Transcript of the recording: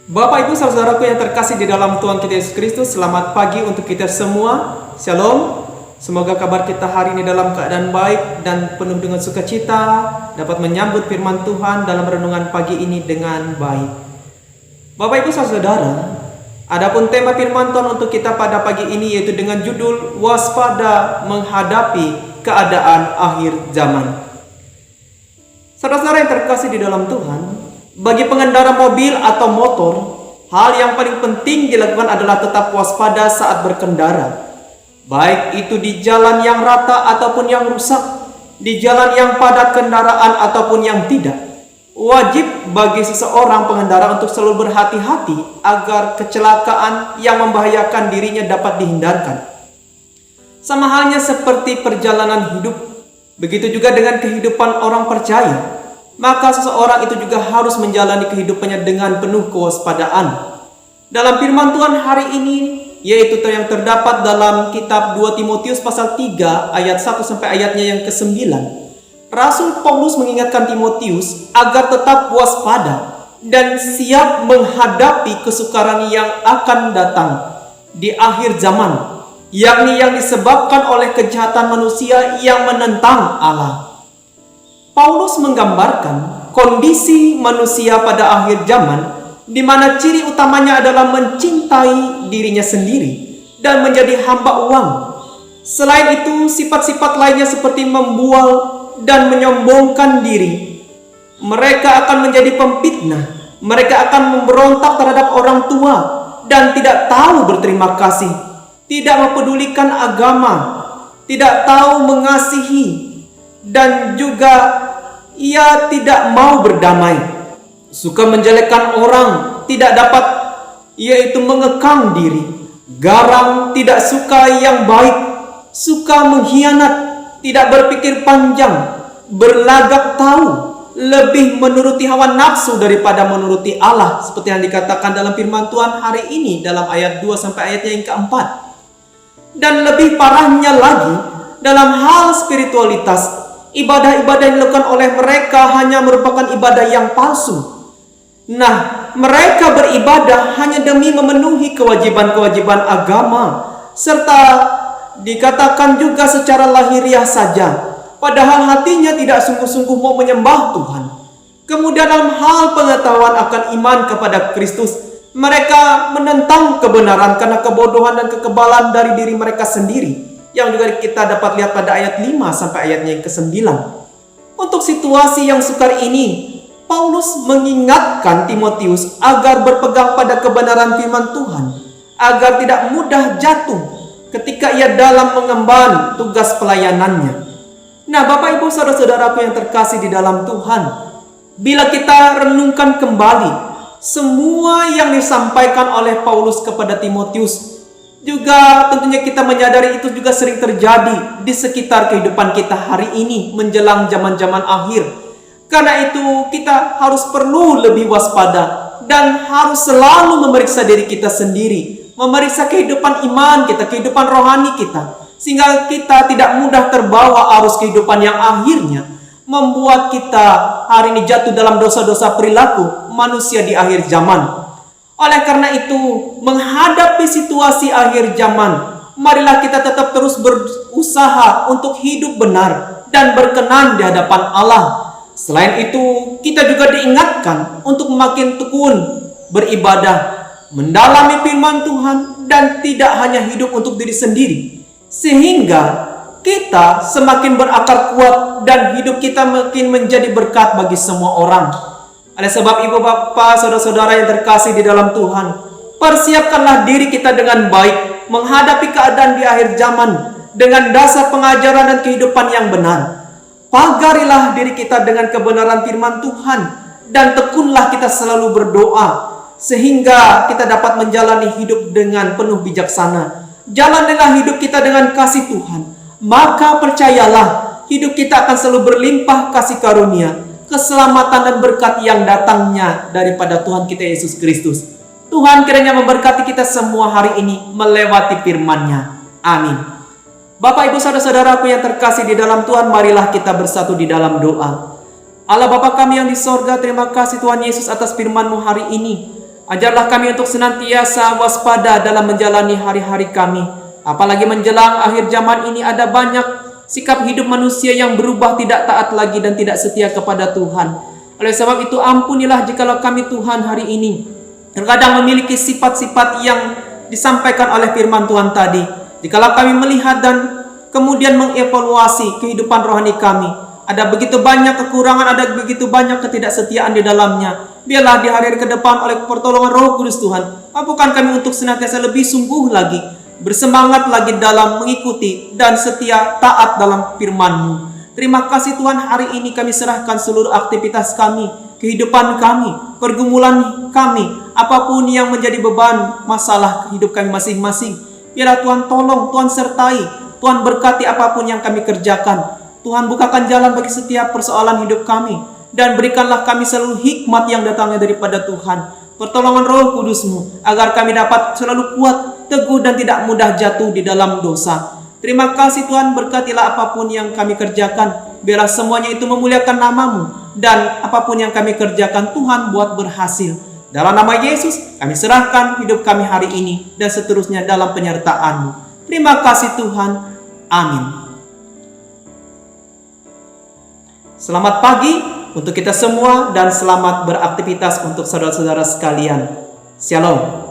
Bapak Ibu saudaraku yang terkasih di dalam Tuhan kita Yesus Kristus, selamat pagi untuk kita semua. Shalom. Semoga kabar kita hari ini dalam keadaan baik dan penuh dengan sukacita, dapat menyambut firman Tuhan dalam renungan pagi ini dengan baik. Bapak Ibu saudara, adapun tema firman Tuhan untuk kita pada pagi ini yaitu dengan judul waspada menghadapi keadaan akhir zaman. Saudara-saudara yang terkasih di dalam Tuhan, bagi pengendara mobil atau motor, hal yang paling penting dilakukan adalah tetap waspada saat berkendara. Baik itu di jalan yang rata ataupun yang rusak, di jalan yang padat kendaraan ataupun yang tidak. Wajib bagi seseorang pengendara untuk selalu berhati-hati agar kecelakaan yang membahayakan dirinya dapat dihindarkan. Sama halnya seperti perjalanan hidup, begitu juga dengan kehidupan orang percaya. Maka seseorang itu juga harus menjalani kehidupannya dengan penuh kewaspadaan. Dalam firman Tuhan hari ini, yaitu yang terdapat dalam kitab 2 Timotius pasal 3 ayat 1 sampai ayatnya yang ke-9. Rasul Paulus mengingatkan Timotius agar tetap waspada dan siap menghadapi kesukaran yang akan datang di akhir zaman, yakni yang disebabkan oleh kejahatan manusia yang menentang Allah. Paulus menggambarkan kondisi manusia pada akhir zaman di mana ciri utamanya adalah mencintai dirinya sendiri dan menjadi hamba uang. Selain itu, sifat-sifat lainnya seperti membual dan menyombongkan diri. Mereka akan menjadi pemfitnah, mereka akan memberontak terhadap orang tua dan tidak tahu berterima kasih, tidak mempedulikan agama, tidak tahu mengasihi, dan juga ia tidak mau berdamai, suka menjelekkan orang, tidak dapat yaitu mengekang diri, garang, tidak suka yang baik, suka mengkhianat, tidak berpikir panjang, berlagak tahu, lebih menuruti hawa nafsu daripada menuruti Allah, seperti yang dikatakan dalam firman Tuhan hari ini dalam ayat 2 sampai ayatnya yang keempat. Dan lebih parahnya lagi, dalam hal spiritualitas, ibadah-ibadah yang dilakukan oleh mereka hanya merupakan ibadah yang palsu. Nah, mereka beribadah hanya demi memenuhi kewajiban-kewajiban agama, serta dikatakan juga secara lahiriah saja, padahal hatinya tidak sungguh-sungguh mau menyembah Tuhan. Kemudian dalam hal pengetahuan akan iman kepada Kristus, mereka menentang kebenaran karena kebodohan dan kekebalan dari diri mereka sendiri, yang juga kita dapat lihat pada ayat 5 sampai ayatnya yang ke-9. Untuk situasi yang sukar ini, Paulus mengingatkan Timotius agar berpegang pada kebenaran firman Tuhan, agar tidak mudah jatuh ketika ia dalam mengemban tugas pelayanannya. Nah, Bapak Ibu saudara-saudaraku yang terkasih di dalam Tuhan, bila kita renungkan kembali semua yang disampaikan oleh Paulus kepada Timotius, juga tentunya kita menyadari itu juga sering terjadi di sekitar kehidupan kita hari ini menjelang zaman-zaman akhir. Karena itu kita harus perlu lebih waspada dan harus selalu memeriksa diri kita sendiri, memeriksa kehidupan iman kita, kehidupan rohani kita, sehingga kita tidak mudah terbawa arus kehidupan yang akhirnya membuat kita hari ini jatuh dalam dosa-dosa perilaku manusia di akhir zaman. Oleh karena itu, menghadapi situasi akhir zaman, marilah kita tetap terus berusaha untuk hidup benar dan berkenan di hadapan Allah. Selain itu, kita juga diingatkan untuk makin tekun beribadah, mendalami firman Tuhan, dan tidak hanya hidup untuk diri sendiri, sehingga kita semakin berakar kuat dan hidup kita makin menjadi berkat bagi semua orang. Oleh sebab ibu bapak saudara-saudara yang terkasih di dalam Tuhan, persiapkanlah diri kita dengan baik menghadapi keadaan di akhir zaman dengan dasar pengajaran dan kehidupan yang benar. Pagarilah diri kita dengan kebenaran firman Tuhan dan tekunlah kita selalu berdoa sehingga kita dapat menjalani hidup dengan penuh bijaksana. Jalanilah hidup kita dengan kasih Tuhan, maka percayalah hidup kita akan selalu berlimpah kasih karunia, keselamatan dan berkat yang datangnya daripada Tuhan kita Yesus Kristus. Tuhan kiranya memberkati kita semua hari ini melewati firman-Nya. Amin. Bapak Ibu saudara-saudaraku yang terkasih di dalam Tuhan, marilah kita bersatu di dalam doa. Allah Bapa kami yang di sorga, terima kasih Tuhan Yesus atas firman-Mu hari ini. Ajarlah kami untuk senantiasa waspada dalam menjalani hari-hari kami. Apalagi menjelang akhir zaman ini ada banyak sikap hidup manusia yang berubah, tidak taat lagi dan tidak setia kepada Tuhan. Oleh sebab itu ampunilah jikalau kami Tuhan hari ini terkadang memiliki sifat-sifat yang disampaikan oleh firman Tuhan tadi. Jikalau kami melihat dan kemudian mengevaluasi kehidupan rohani kami, ada begitu banyak kekurangan, ada begitu banyak ketidaksetiaan di dalamnya. Biarlah di hari-hari ke depan oleh pertolongan Roh Kudus Tuhan, mampukan kami untuk senantiasa lebih sungguh lagi, bersemangat lagi dalam mengikuti dan setia taat dalam firman-Mu. Terima kasih Tuhan, hari ini kami serahkan seluruh aktivitas kami, kehidupan kami, pergumulan kami, apapun yang menjadi beban masalah hidup kami masing-masing. Biarlah Tuhan tolong, Tuhan sertai, Tuhan berkati apapun yang kami kerjakan. Tuhan bukakan jalan bagi setiap persoalan hidup kami, dan berikanlah kami selalu hikmat yang datangnya daripada Tuhan. Pertolongan Roh Kudus-Mu agar kami dapat selalu kuat, teguh dan tidak mudah jatuh di dalam dosa. Terima kasih Tuhan, berkatilah apapun yang kami kerjakan. Biarlah semuanya itu memuliakan nama-Mu, dan apapun yang kami kerjakan Tuhan buat berhasil. Dalam nama Yesus kami serahkan hidup kami hari ini dan seterusnya dalam penyertaan-Mu. Terima kasih Tuhan. Amin. Selamat pagi untuk kita semua dan selamat beraktivitas untuk saudara-saudara sekalian. Shalom.